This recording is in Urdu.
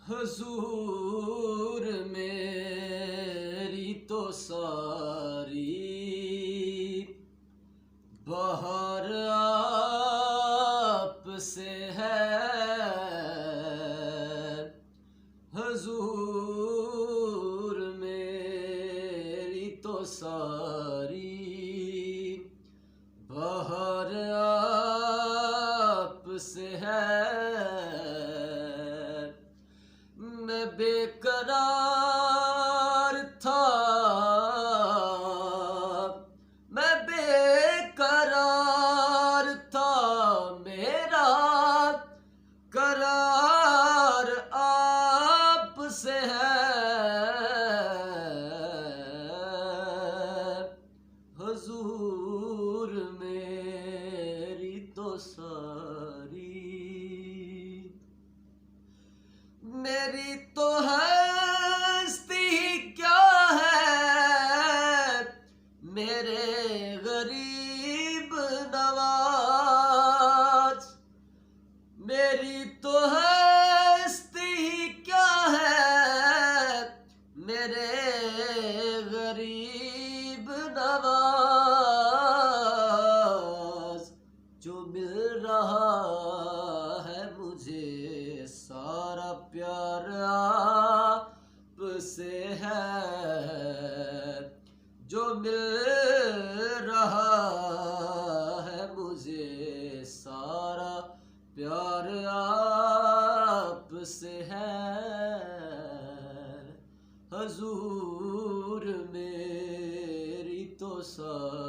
حضور میری تو ساری بہار آپ سے ہے، حضور میری تو ساری بہار آپ سے ہے۔ میں بے قرار تھا، میں بے قرار تھا، میرا قرار آپ سے ہے، حضور میری تو ساری میری تو ہستی کیا ہے، میرے غریب نواز، میری تو ہستی کیا ہے، میرے غریب نواز، جو مل رہا ہے مجھے سارا پیار آپ سے ہے، جو مل رہا ہے مجھے سارا پیار آپ سے ہے، حضور میری تو ساری